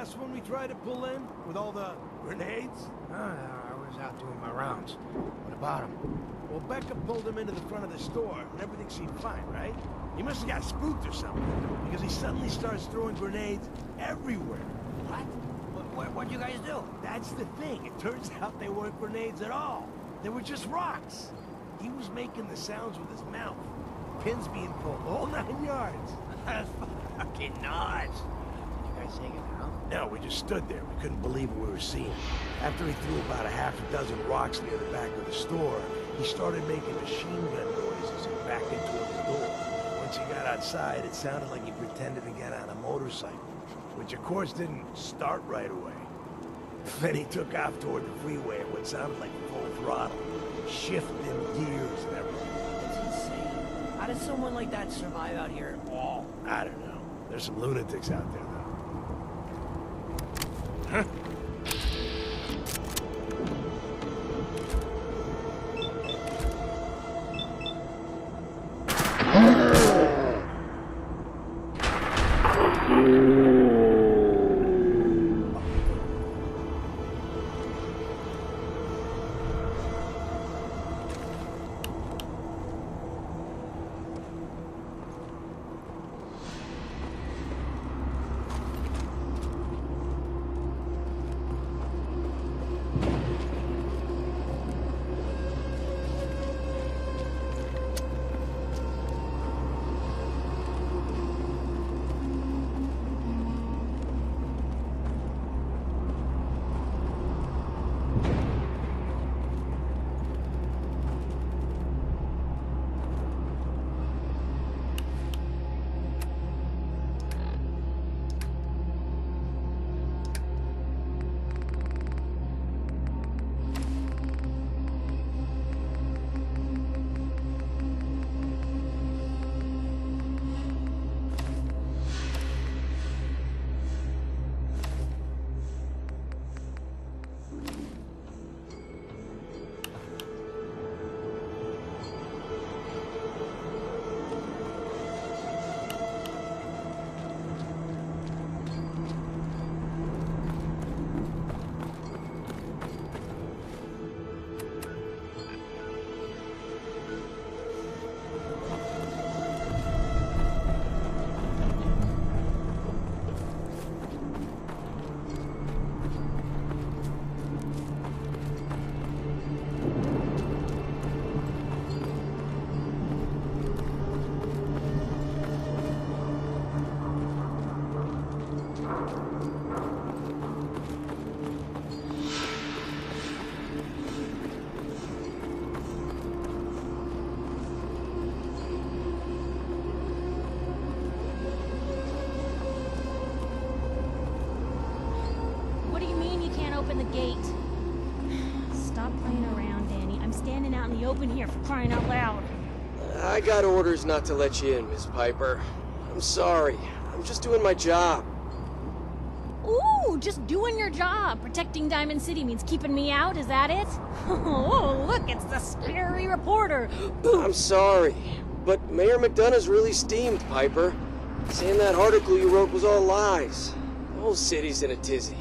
last one we tried to pull in? With all the grenades? I was out doing my rounds. What about him? Well, Becca pulled him into the front of the store, and everything seemed fine, right? He must have got spooked or something, because he suddenly starts throwing grenades everywhere. What? What'd you guys do? That's the thing. It turns out they weren't grenades at all. They were just rocks. He was making the sounds with his mouth. Pins being pulled, all 9 yards. That's fucking nuts. Did you guys take him out? No, we just stood there. We couldn't believe what we were seeing. After he threw about a half a dozen rocks near the back of the store, he started making machine gun noises and backed into the door. Once he got outside, it sounded like he pretended to get on a motorcycle, which of course didn't start right away. Then he took off toward the freeway at what sounded like full throttle, shifting gears and everything. That's insane. How does someone like that survive out here at all? I don't know. There's some lunatics out there, though. Huh? Open the gate. Stop playing around, Danny. I'm standing out in the open here for crying out loud. I got orders not to let you in, Miss Piper. I'm sorry. I'm just doing my job. Ooh, just doing your job. Protecting Diamond City means keeping me out, is that it? Oh, look, it's the scary reporter. I'm sorry, but Mayor McDonough's really steamed, Piper. Saying that article you wrote was all lies. The whole city's in a tizzy.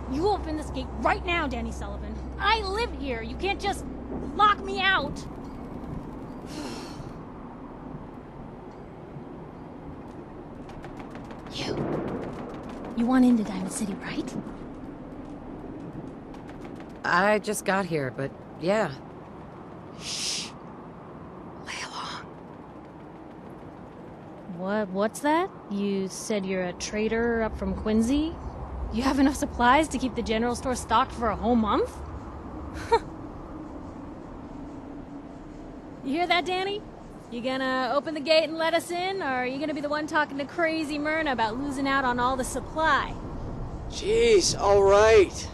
You open this gate right now, Danny Sullivan. I live here. You can't just lock me out. You want into Diamond City, right? I just got here, but yeah. Shh. Lay along. What's that? You said you're a trader up from Quincy? You have enough supplies to keep the general store stocked for a whole month? You hear that, Danny? You gonna open the gate and let us in, or are you gonna be the one talking to crazy Myrna about losing out on all the supply? Jeez, all right.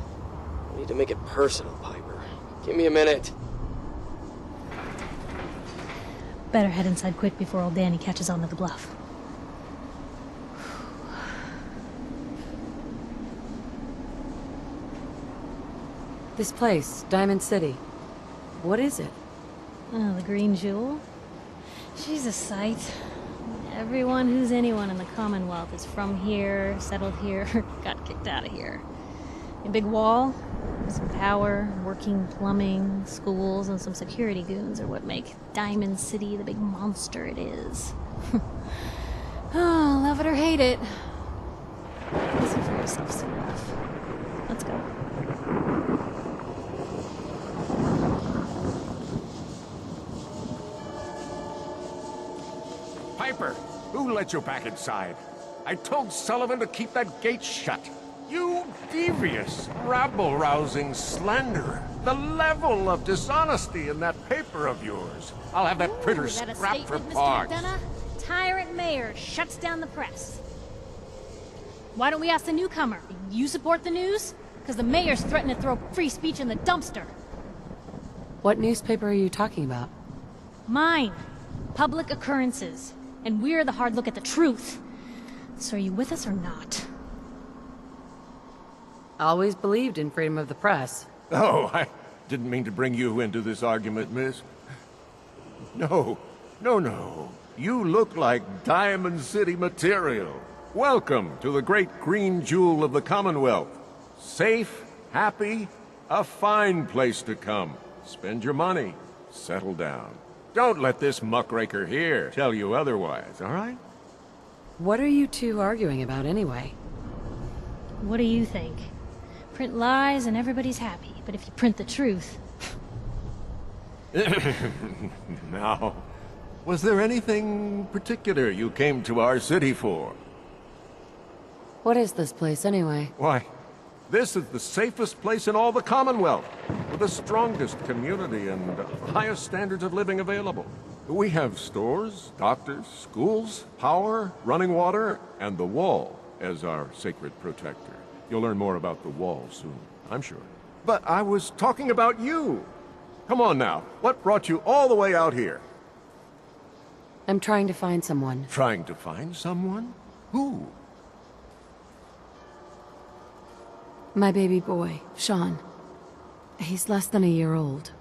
I need to make it personal, Piper. Give me a minute. Better head inside quick before old Danny catches on to the bluff. This place, Diamond City. What is it? Oh, the Green Jewel? She's a sight. Everyone who's anyone in the Commonwealth is from here, settled here, got kicked out of here. A big wall, some power, working plumbing, schools, and some security goons are what make Diamond City the big monster it is. Oh, love it or hate it. Listen for yourself soon enough. Let's go. Piper, who let you back inside? I told Sullivan to keep that gate shut. You devious, rabble-rousing slanderer. The level of dishonesty in that paper of yours. I'll have that printer Is that a scrapped for statement, Mr. parts. McDonough? Tyrant mayor shuts down the press. Why don't we ask the newcomer? You support the news? Because the mayor's threatened to throw free speech in the dumpster. What newspaper are you talking about? Mine. Public Occurrences. And we're the hard look at the truth. So are you with us or not? Always believed in freedom of the press. Oh, I didn't mean to bring you into this argument, miss. No. You look like Diamond City material. Welcome to the great green jewel of the Commonwealth. Safe, happy, a fine place to come. Spend your money, settle down. Don't let this muckraker here tell you otherwise, all right? What are you two arguing about anyway? What do you think? Print lies and everybody's happy, but if you print the truth... Now, was there anything particular you came to our city for? What is this place anyway? Why, this is the safest place in all the Commonwealth, with the strongest community and highest standards of living available. We have stores, doctors, schools, power, running water, and the Wall as our sacred protector. You'll learn more about the Wall soon, I'm sure. But I was talking about you. Come on now, what brought you all the way out here? I'm trying to find someone. Trying to find someone? Who? My baby boy, Sean. He's less than a year old.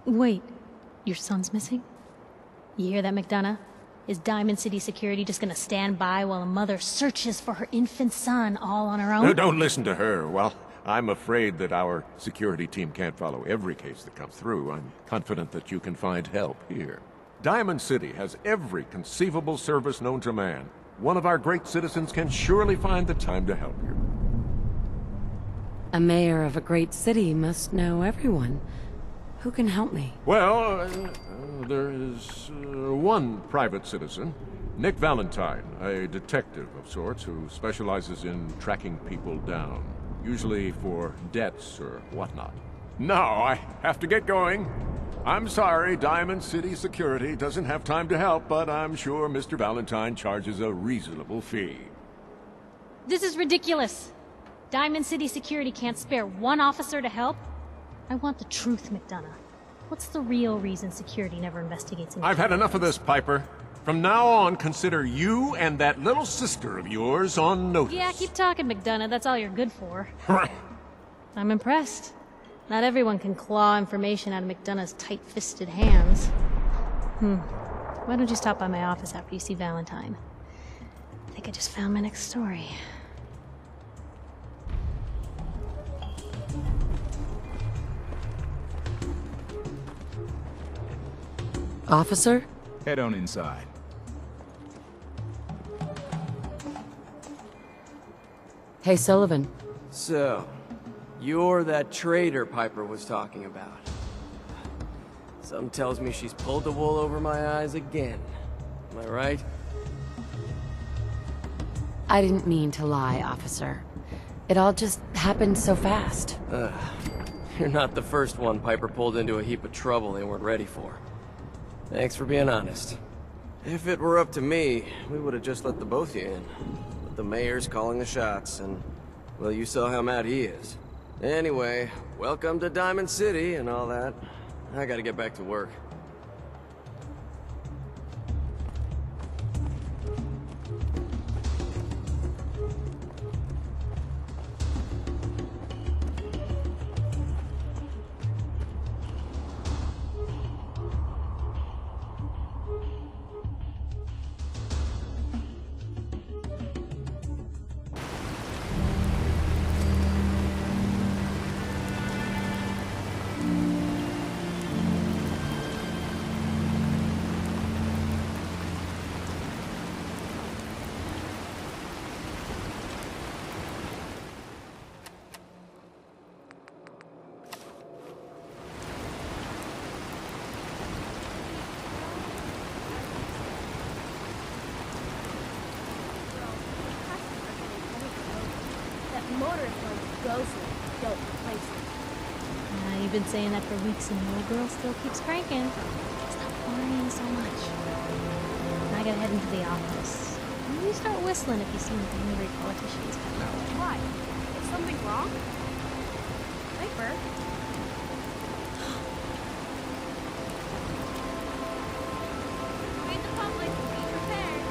Wait, your son's missing? You hear that, McDonough? Is Diamond City Security just gonna stand by while a mother searches for her infant son all on her own? No, don't listen to her. Well, I'm afraid that our security team can't follow every case that comes through. I'm confident that you can find help here. Diamond City has every conceivable service known to man. One of our great citizens can surely find the time to help you. A mayor of a great city must know everyone. Who can help me? Well, there is one private citizen, Nick Valentine, a detective of sorts who specializes in tracking people down, usually for debts or whatnot. Now I have to get going. I'm sorry, Diamond City Security doesn't have time to help, but I'm sure Mr. Valentine charges a reasonable fee. This is ridiculous. Diamond City Security can't spare one officer to help? I want the truth, McDonough. What's the real reason security never investigates anything? I've had enough of this, Piper. From now on, consider you and that little sister of yours on notice. Yeah, keep talking, McDonough. That's all you're good for. I'm impressed. Not everyone can claw information out of McDonough's tight-fisted hands. Why don't you stop by my office after you see Valentine? I think I just found my next story. Officer? Head on inside. Hey, Sullivan. So, you're that traitor Piper was talking about. Something tells me she's pulled the wool over my eyes again. Am I right? I didn't mean to lie, officer. It all just happened so fast. You're not the first one Piper pulled into a heap of trouble they weren't ready for. Thanks for being honest. If it were up to me, we would have just let the both of you in. But the mayor's calling the shots, and, well, you saw how mad he is. Anyway, welcome to Diamond City and all that. I gotta get back to work. motor is going to go so don't replace it. You've been saying that for weeks and the little girl still keeps cranking. Stop worrying so much. Now I gotta head into the office. Maybe you start whistling if you see any angry politicians coming our way. Why? Is something wrong? Piper? Read the public, be prepared.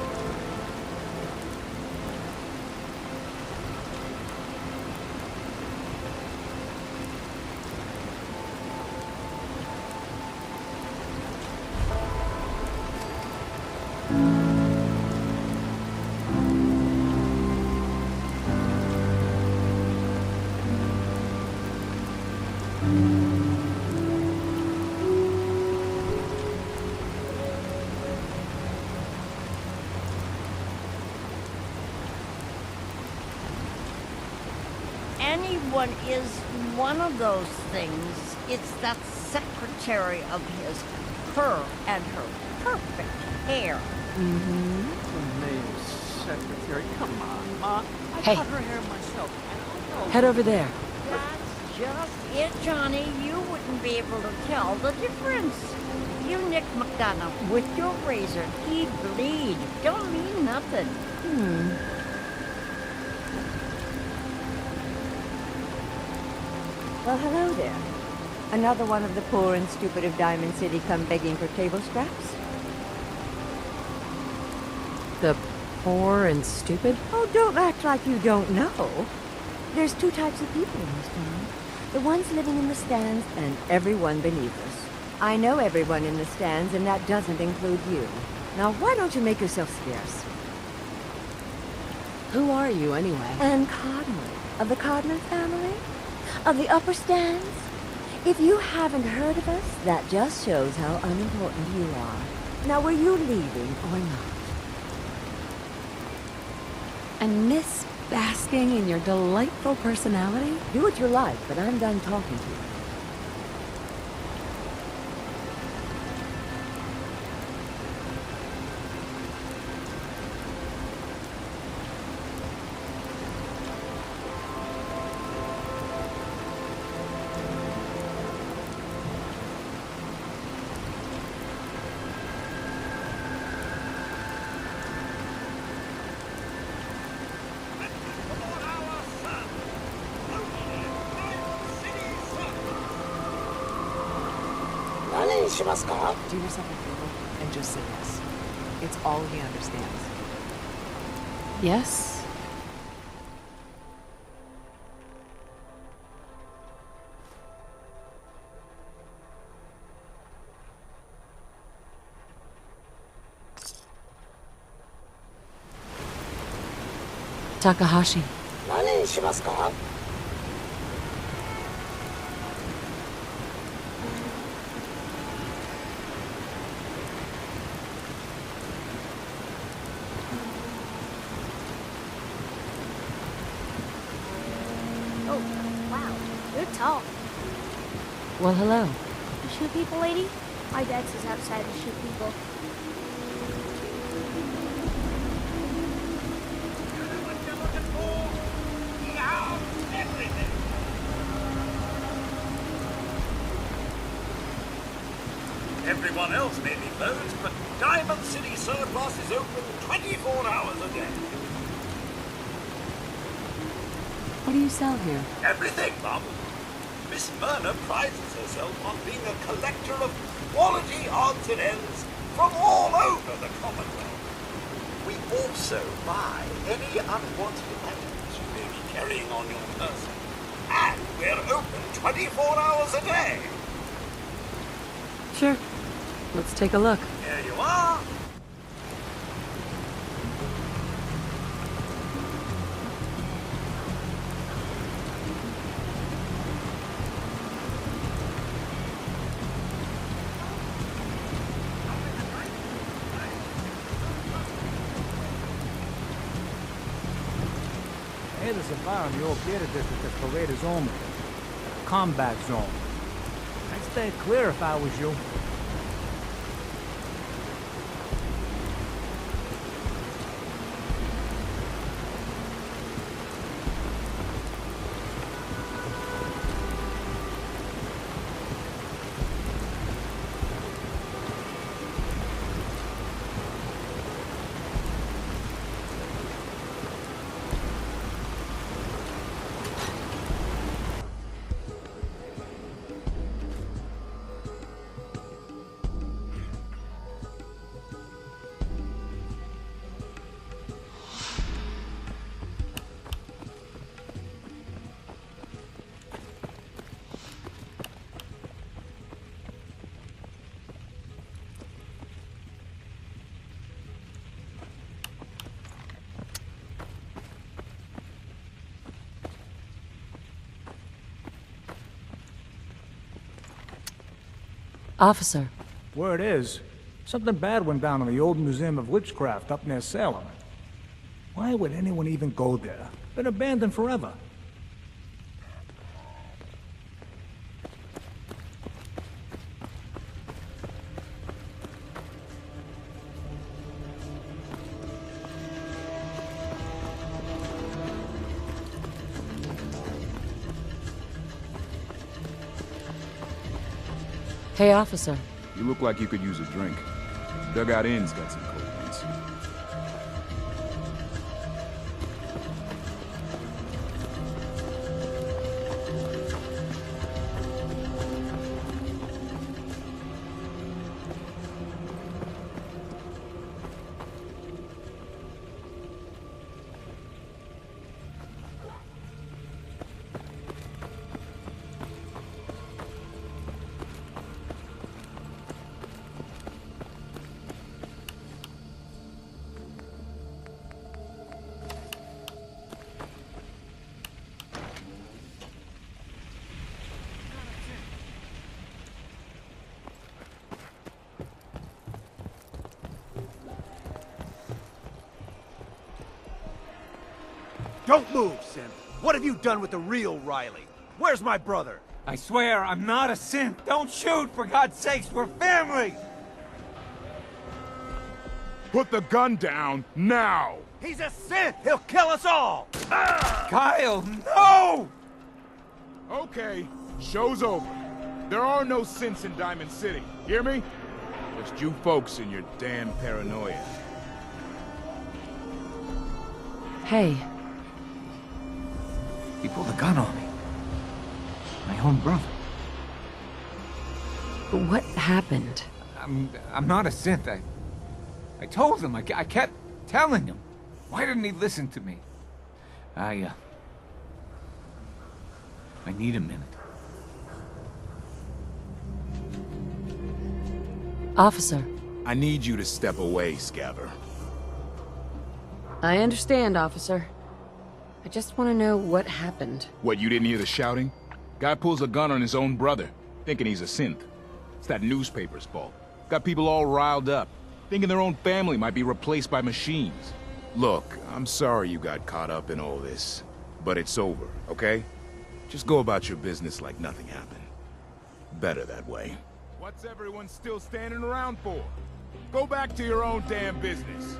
Anyone is one of those things. It's that secretary of his, her and her perfect hair. The mayor's secretary. Come on, Ma. I Hey. cut her hair myself. I don't know. Head over there. That's just it, Johnny. You wouldn't be able to tell the difference. You Nick McDonough with your razor, he'd bleed. Don't mean nothing. Well, hello there. Another one of the poor and stupid of Diamond City come begging for table scraps? The poor and stupid? Oh, don't act like you don't know. There's two types of people in this town. The ones living in the stands and everyone beneath us. I know everyone in the stands, and that doesn't include you. Now, why don't you make yourself scarce? Who are you, anyway? Anne Cardinal, of the Cardinal family? Of the upper stands? If you haven't heard of us, that just shows how unimportant you are. Now, were you leaving or not? And Miss basking in your delightful personality? Do what you like, but I'm done talking to you. Do yourself a favor and just say yes. It's all he understands. Yes? Takahashi. Oh, wow. You're tall. Well, hello. You shoot people, lady? My dad says outside to shoot people. Everyone else may be closed, but Diamond City Surplus is open 24 hours a day. What do you sell here? Everything, Mum. Miss Myrna prides herself on being a collector of quality odds and ends from all over the Commonwealth. We also buy any unwanted items you may be carrying on your person. And we're open 24 hours a day. Sure. Let's take a look. Here you are. Eles levaram your theater district as Parade Zone, combat zone. I'd stay clear if I was you. Officer. Word is, something bad went down in the old Museum of Witchcraft up near Salem. Why would anyone even go there? Been abandoned forever. Hey, officer. You look like you could use a drink. Dugout Inn's got some cold ones. Don't move, Sim. What have you done with the real Riley? Where's my brother? I swear I'm not a synth. Don't shoot, for God's sakes. We're family. Put the gun down, now! He's a synth! He'll kill us all! Ah! Kyle, no! Okay, show's over. There are no synths in Diamond City. Hear me? Just you folks and your damn paranoia. Hey. He pulled a gun on me. My own brother. What happened? I'm not a synth. I told him. I kept telling him. Why didn't he listen to me? I need a minute. Officer. I need you to step away, Scaver. I understand, officer. I just want to know what happened. What, you didn't hear the shouting? Guy pulls a gun on his own brother, thinking he's a synth. It's that newspaper's fault. Got people all riled up, thinking their own family might be replaced by machines. Look, I'm sorry you got caught up in all this, but it's over, okay? Just go about your business like nothing happened. Better that way. What's everyone still standing around for? Go back to your own damn business.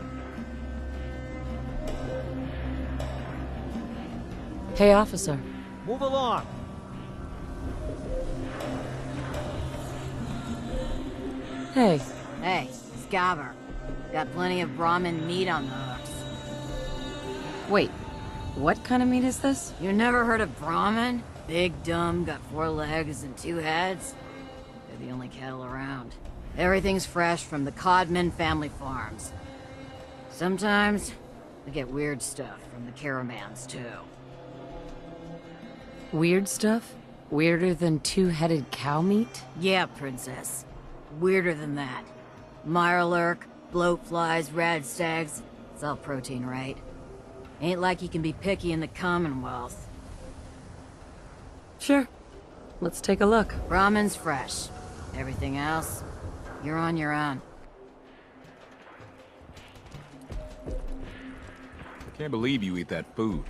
Hey, officer. Move along. Hey. Hey, Scaver. Got plenty of Brahmin meat on the hooks. Wait, what kind of meat is this? You never heard of Brahmin? Big, dumb, got 4 legs and 2 heads. They're the only cattle around. Everything's fresh from the Codman family farms. Sometimes, we get weird stuff from the caravans, too. Weird stuff? Weirder than 2-headed cow meat? Yeah, princess. Weirder than that. Mirelurk, bloatflies, radstags. It's all protein, right? Ain't like you can be picky in the Commonwealth. Sure. Let's take a look. Brahmin's fresh. Everything else, you're on your own. Can't believe you eat that food.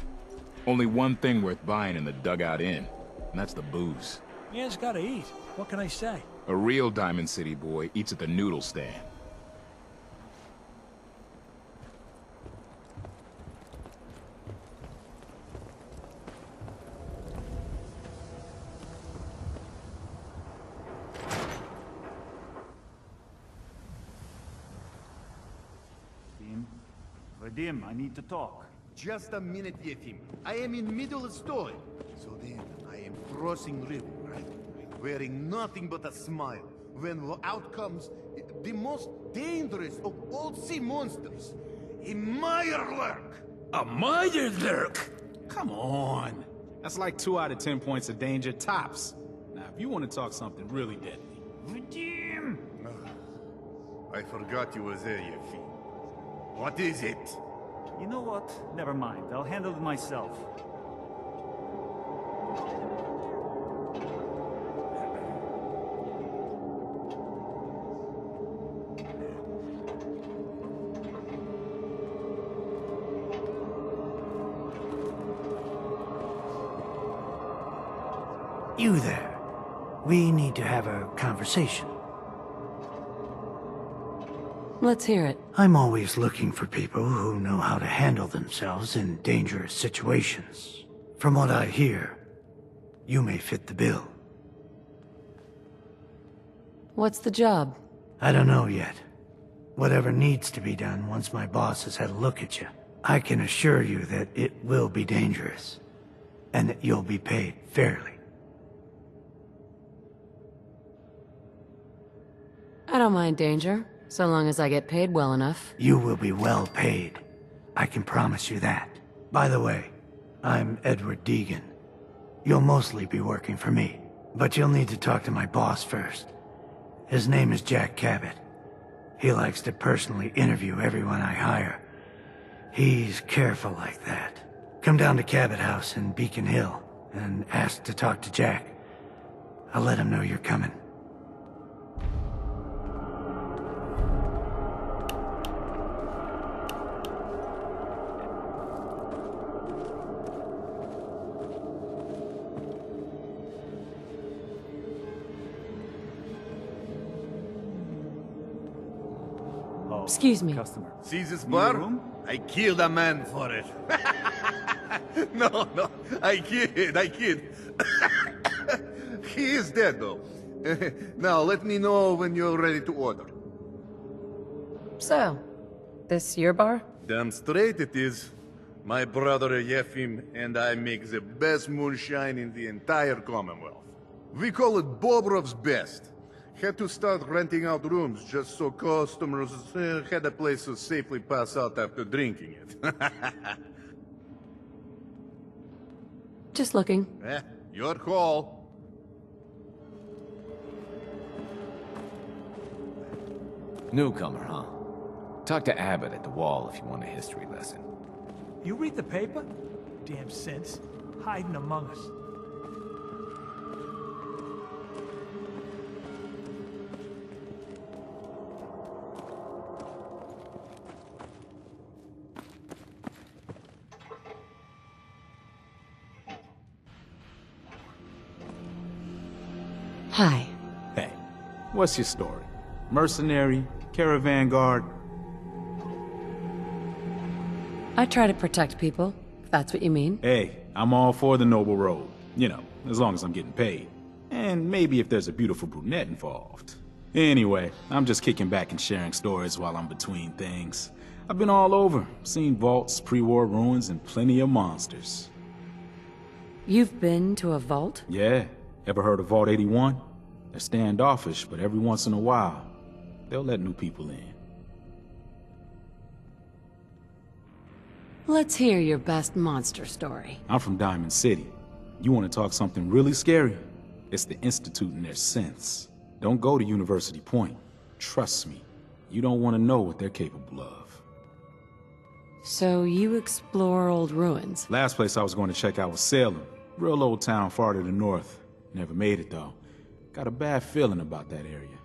Only one thing worth buying in the Dugout Inn, and that's the booze. Man's gotta eat. What can I say? A real Diamond City boy eats at the noodle stand. Vadim, I need to talk. Just a minute, Yetim. I am in middle of story. So then, I am crossing river, right? Wearing nothing but a smile. When out comes the most dangerous of all sea monsters, a Mirelurk. A Mirelurk? Come on. That's like 2 out of 10 points of danger tops. Now, if you want to talk something really deadly. Vadim! I forgot you were there, Yetim. What is it? You know what? Never mind. I'll handle it myself. You there. We need to have a conversation. Let's hear it. I'm always looking for people who know how to handle themselves in dangerous situations. From what I hear, you may fit the bill. What's the job? I don't know yet. Whatever needs to be done once my boss has had a look at you. I can assure you that it will be dangerous, and that you'll be paid fairly. I don't mind danger, so long as I get paid well enough. You will be well paid. I can promise you that. By the way, I'm Edward Deegan. You'll mostly be working for me, but you'll need to talk to my boss first. His name is Jack Cabot. He likes to personally interview everyone I hire. He's careful like that. Come down to Cabot House in Beacon Hill and ask to talk to Jack. I'll let him know you're coming. Excuse me. See this bar? I killed a man for it. No, I kid. He is dead, though. Now, let me know when you're ready to order. So, this your bar? Damn straight it is. My brother Yefim and I make the best moonshine in the entire Commonwealth. We call it Bobrov's Best. Had to start renting out rooms just so customers had a place to safely pass out after drinking it. Just looking. Your call. Newcomer, huh? Talk to Abbott at the wall if you want a history lesson. You read the paper? Damn sense. Hiding among us. Hi. Hey, what's your story? Mercenary? Caravan guard? I try to protect people, if that's what you mean. Hey, I'm all for the noble road. You know, as long as I'm getting paid. And maybe if there's a beautiful brunette involved. Anyway, I'm just kicking back and sharing stories while I'm between things. I've been all over, seen vaults, pre-war ruins, and plenty of monsters. You've been to a vault? Yeah. Ever heard of Vault 81? They're standoffish, but every once in a while, they'll let new people in. Let's hear your best monster story. I'm from Diamond City. You want to talk something really scary? It's the Institute and their synths. Don't go to University Point. Trust me, you don't want to know what they're capable of. So you explore old ruins? Last place I was going to check out was Salem. Real old town far to the north. Never made it, though. Got a bad feeling about that area.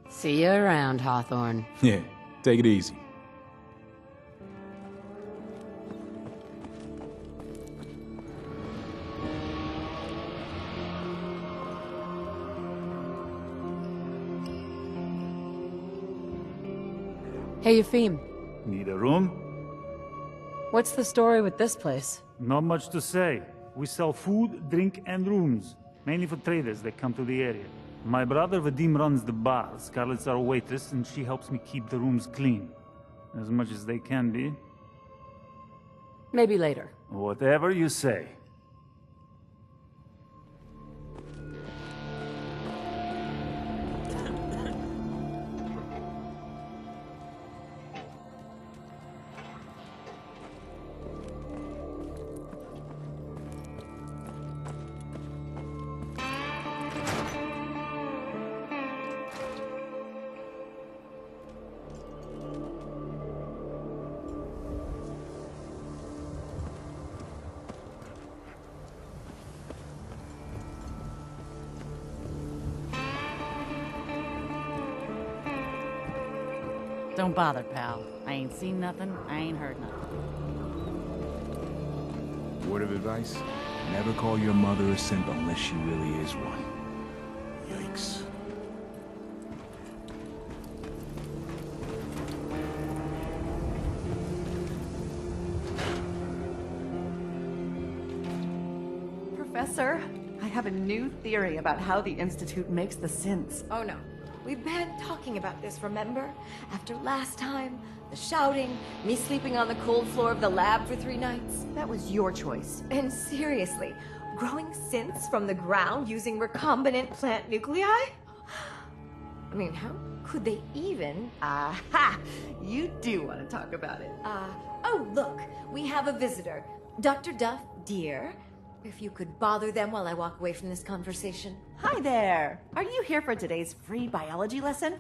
See you around, Hawthorne. Yeah, take it easy. Hey, Yefim. Need a room? What's the story with this place? Not much to say. We sell food, drink, and rooms. Mainly for traders that come to the area. My brother Vadim runs the bar. Scarlett's our waitress, and she helps me keep the rooms clean. As much as they can be. Maybe later. Whatever you say. Don't bother, pal. I ain't seen nothing, I ain't heard nothing. Word of advice? Never call your mother a simp unless she really is one. Yikes. Professor, I have a new theory about how the Institute makes the synths. Oh no. We've been talking about this, remember? After last time, the shouting, me sleeping on the cold floor of the lab for 3 nights. That was your choice. And seriously, growing synths from the ground using recombinant plant nuclei? I mean, how could they even? Aha! You do want to talk about it. Oh, look, we have a visitor. Dr. Duff, dear. If you could bother them while I walk away from this conversation. Hi there. Are you here for today's free biology lesson?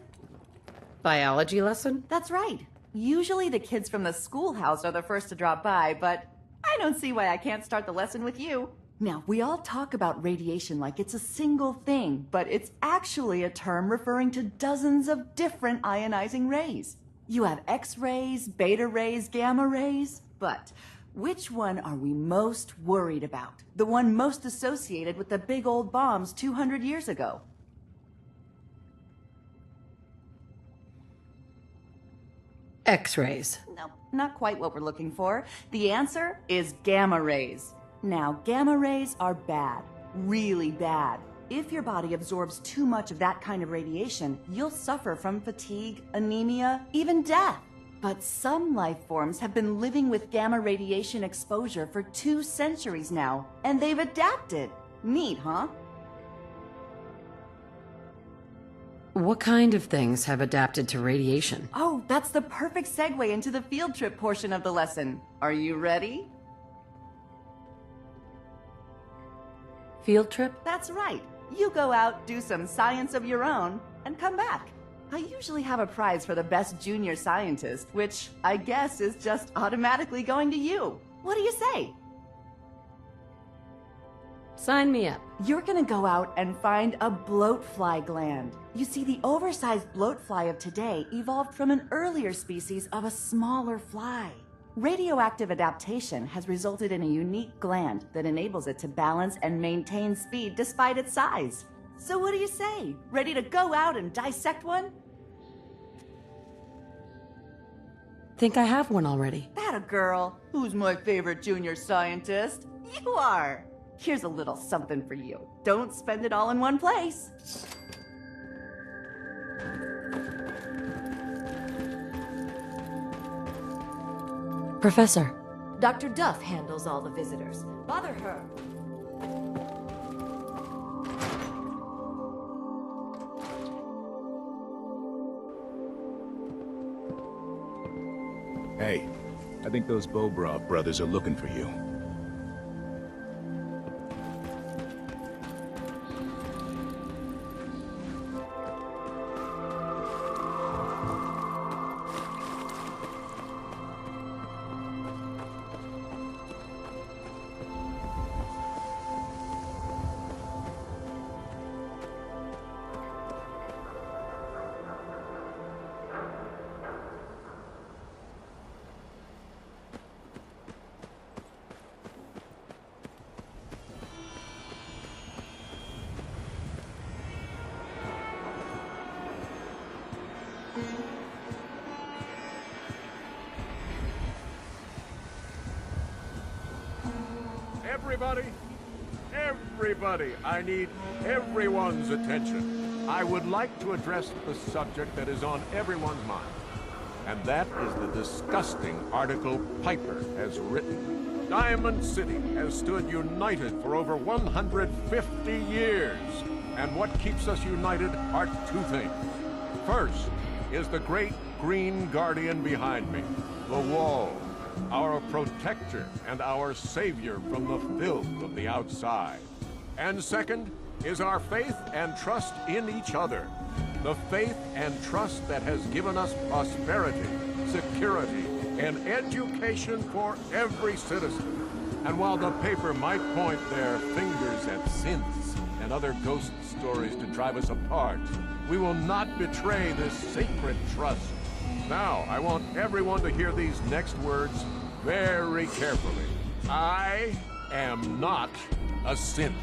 Biology lesson? That's right. Usually the kids from the schoolhouse are the first to drop by, but I don't see why I can't start the lesson with you. Now, we all talk about radiation like it's a single thing, but it's actually a term referring to dozens of different ionizing rays. You have X-rays, beta rays, gamma rays, but which one are we most worried about? The one most associated with the big old bombs 200 years ago. X-rays. No, not quite what we're looking for. The answer is gamma rays. Now, gamma rays are bad, really bad. If your body absorbs too much of that kind of radiation, you'll suffer from fatigue, anemia, even death. But some life forms have been living with gamma radiation exposure for 2 centuries now, and they've adapted. Neat, huh? What kind of things have adapted to radiation? Oh, that's the perfect segue into the field trip portion of the lesson. Are you ready? Field trip? That's right. You go out, do some science of your own, and come back. I usually have a prize for the best junior scientist, which I guess is just automatically going to you. What do you say? Sign me up. You're gonna go out and find a bloatfly gland. You see, the oversized bloatfly of today evolved from an earlier species of a smaller fly. Radioactive adaptation has resulted in a unique gland that enables it to balance and maintain speed despite its size. So what do you say? Ready to go out and dissect one? Think I have one already. That a girl. Who's my favorite junior scientist? You are. Here's a little something for you. Don't spend it all in one place. Professor. Dr. Duff handles all the visitors. Bother her. Hey, I think those Bobrov brothers are looking for you. Everybody, I need everyone's attention. I would like to address the subject that is on everyone's mind. And that is the disgusting article Piper has written. Diamond City has stood united for over 150 years. And what keeps us united are 2 things. First is the great green guardian behind me, the wall. Our protector and our savior from the filth of the outside. And second is our faith and trust in each other. The faith and trust that has given us prosperity, security, and education for every citizen. And while the paper might point their fingers at synths and other ghost stories to drive us apart, we will not betray this sacred trust. Now, I want everyone to hear these next words very carefully. I am not a synth.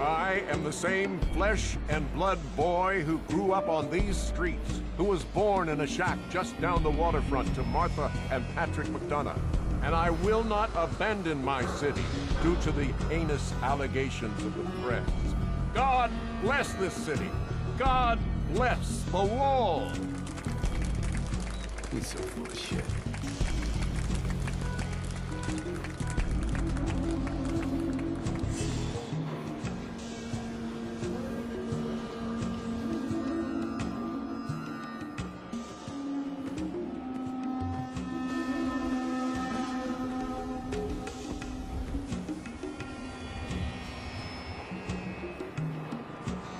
I am the same flesh and blood boy who grew up on these streets, who was born in a shack just down the waterfront to Martha and Patrick McDonough. And I will not abandon my city due to the heinous allegations of the press. God bless this city. God bless the wall. He's so full of shit.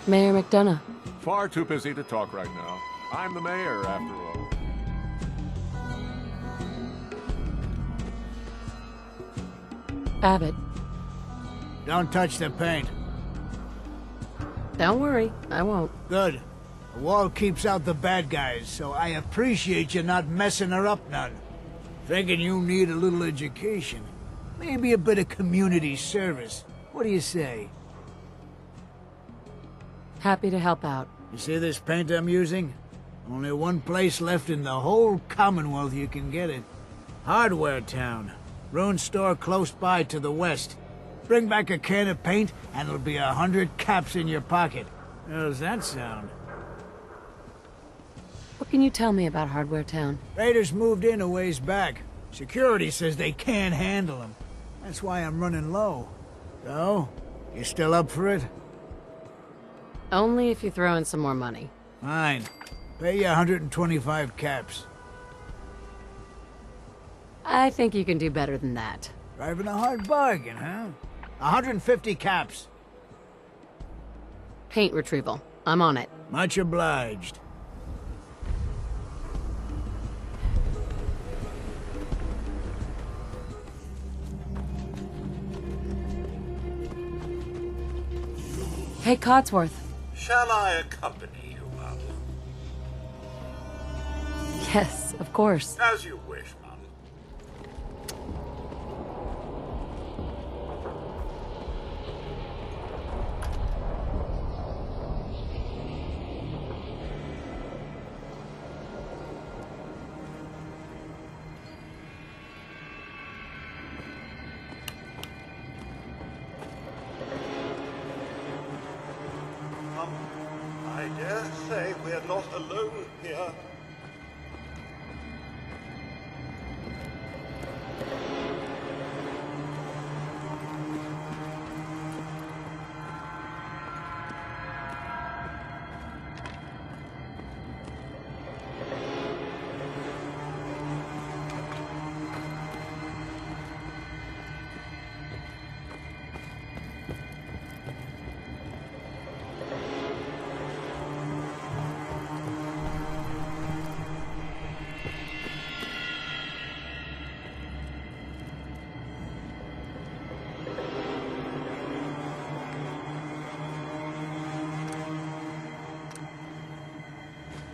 Mayor McDonough. Far too busy to talk right now. I'm the mayor, after all. Abbott. Don't touch the paint. Don't worry, I won't. Good. The wall keeps out the bad guys, so I appreciate you not messing her up none. Thinking you need a little education. Maybe a bit of community service. What do you say? Happy to help out. You see this paint I'm using? Only one place left in the whole Commonwealth you can get it. Hardware Town. Ruin store close by to the west. Bring back a can of paint, and it'll be 100 caps in your pocket. How does that sound? What can you tell me about Hardware Town? Raiders moved in a ways back. Security says they can't handle them. That's why I'm running low. So, you still up for it? Only if you throw in some more money. Fine. Pay you 125 caps. I think you can do better than that. Driving a hard bargain, huh? 150 caps. Paint retrieval. I'm on it. Much obliged. Hey, Codsworth. Shall I accompany you, Mum? Yes, of course. As you wish, Mum. I dare say we're not alone here.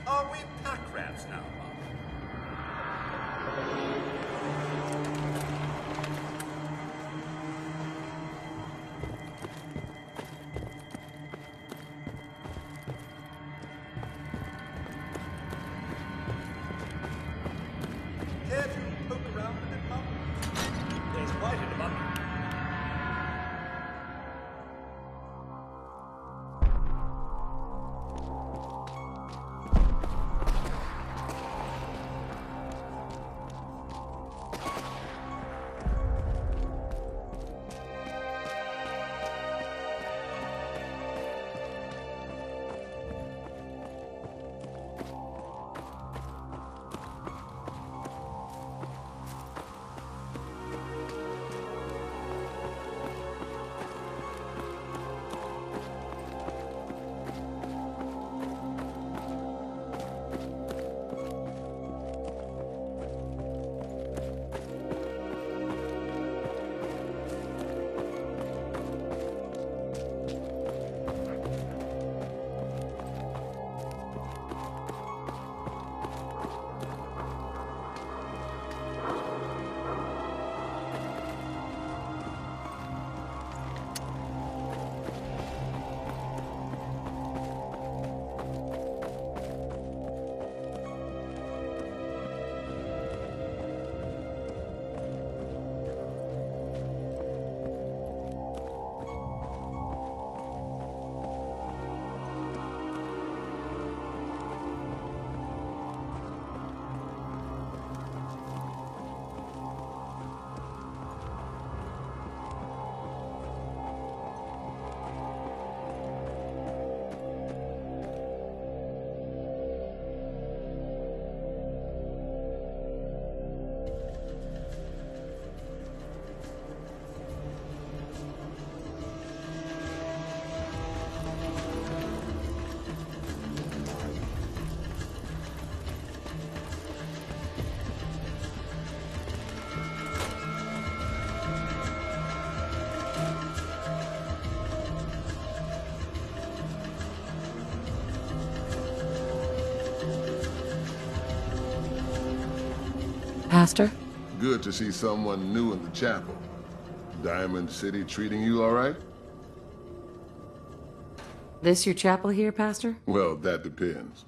Are we pack rats now, Mum? Care to poke around a bit, Mum? There's quite an abundance. Pastor? Good to see someone new in the chapel. Diamond City treating you all right? This your chapel here, Pastor? Well, that depends.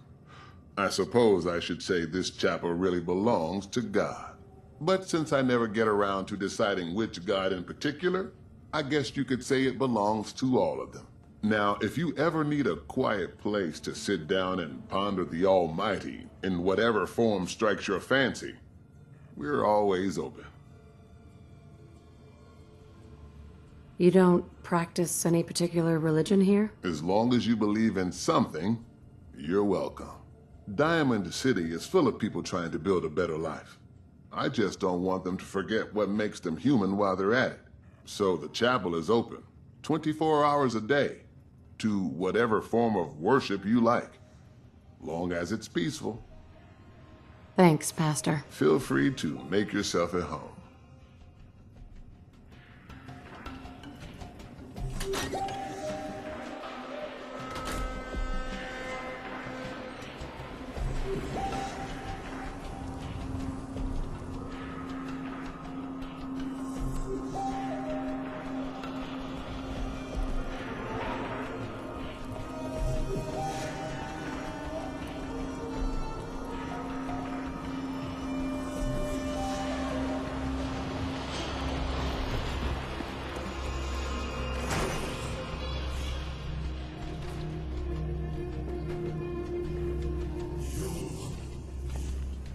I suppose I should say this chapel really belongs to God. But since I never get around to deciding which God in particular, I guess you could say it belongs to all of them. Now, if you ever need a quiet place to sit down and ponder the Almighty in whatever form strikes your fancy, we're always open. You don't practice any particular religion here? As long as you believe in something, you're welcome. Diamond City is full of people trying to build a better life. I just don't want them to forget what makes them human while they're at it. So the chapel is open, 24 hours a day, to whatever form of worship you like, long as it's peaceful. Thanks, Pastor. Feel free to make yourself at home.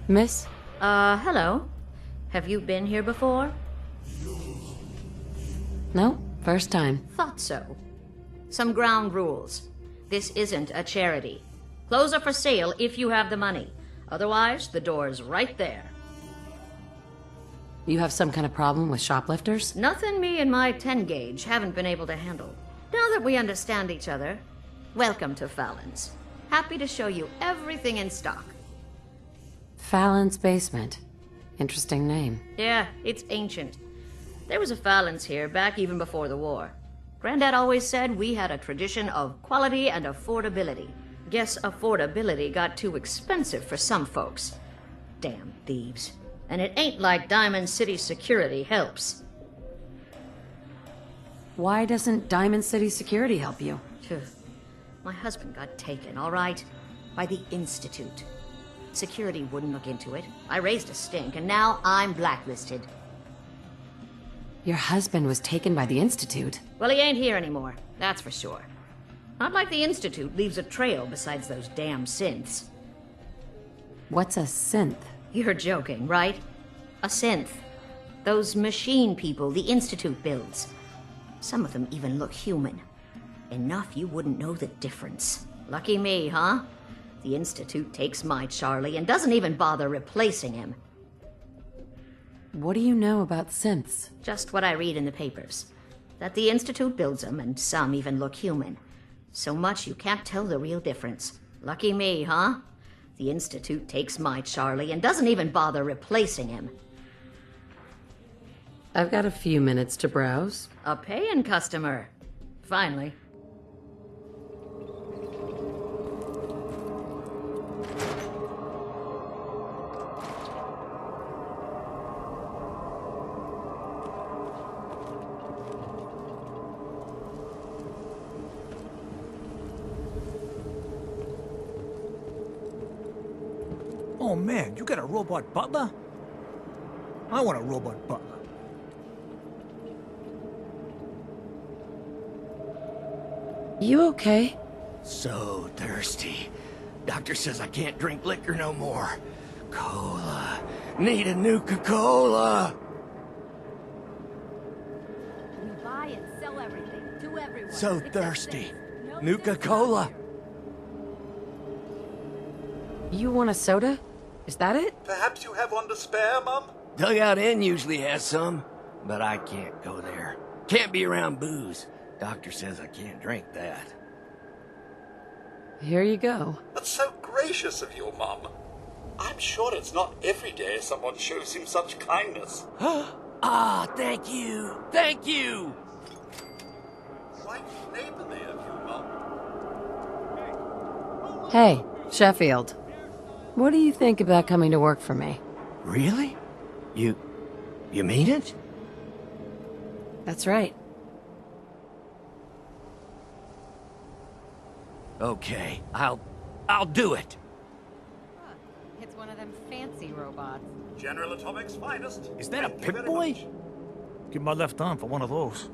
Miss? Hello. Have you been here before? No, first time. Thought so. Some ground rules. This isn't a charity. Clothes are for sale if you have the money. Otherwise, the door's right there. You have some kind of problem with shoplifters? Nothing me and my 10 gauge haven't been able to handle. Now that we understand each other, welcome to Fallon's. Happy to show you everything in stock. Fallon's Basement. Interesting name. Yeah, it's ancient. There was a Fallon's here back even before the war. Granddad always said we had a tradition of quality and affordability. Guess affordability got too expensive for some folks. Damn thieves. And it ain't like Diamond City security helps. Why doesn't Diamond City security help you? My husband got taken, all right? By the Institute. Security wouldn't look into it. I raised a stink, and now I'm blacklisted. Your husband was taken by the Institute? Well, he ain't here anymore, that's for sure. Not like the Institute leaves a trail besides those damn synths. What's a synth? You're joking, right? A synth. Those machine people the Institute builds. Some of them even look human. Enough you wouldn't know the difference. Lucky me, huh? The Institute takes my Charlie and doesn't even bother replacing him. What do you know about synths? Just what I read in the papers. That the Institute builds them, and some even look human. So much you can't tell the real difference. Lucky me, huh? The Institute takes my Charlie and doesn't even bother replacing him. I've got a few minutes to browse. A paying customer. Finally. Oh man, you got a robot butler? I want a robot butler. You okay? So thirsty. Doctor says I can't drink liquor no more. Cola. Need a Nuka-Cola. We buy and sell everything to everyone. So thirsty. Nuka-Cola. You want a soda? Is that it? Perhaps you have one to spare, Mum? Dugout Inn usually has some, but I can't go there. Can't be around booze. Doctor says I can't drink that. Here you go. That's so gracious of you, Mum. I'm sure it's not every day someone shows him such kindness. Ah, thank you. Thank you. Quite neighborly of you, Mum. Hey, Sheffield. What do you think about coming to work for me? Really? You mean it? That's right. Okay, I'll do it. It's one of them fancy robots. General Atomic's finest. Is that a Thank you very Pip-Boy? much. Give my left arm for one of those.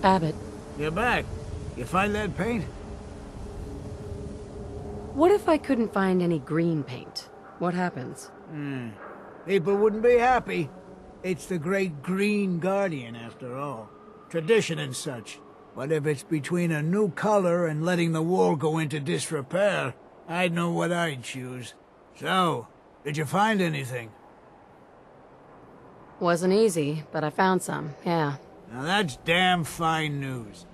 Abbott, You're back. You find that paint? what if I couldn't find any green paint? What happens? People wouldn't be happy. It's the great Green Guardian, after all. Tradition and such. But if it's between a new color and letting the wall go into disrepair, I'd know what I'd choose. So, did you find anything? Wasn't easy, but I found some, yeah. Now that's damn fine news.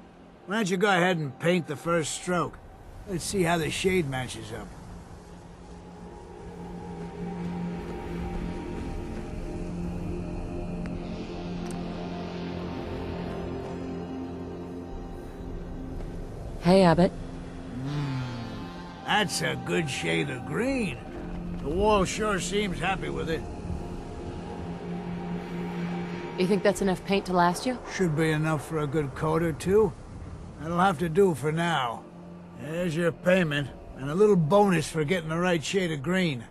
Why don't you go ahead and paint the first stroke? Let's see how the shade matches up. Hey, Abbott. That's a good shade of green. The wall sure seems happy with it. You think that's enough paint to last you? Should be enough for a good coat or two. That'll have to do for now. There's your payment, and a little bonus for getting the right shade of green.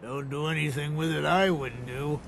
Don't do anything with it I wouldn't do.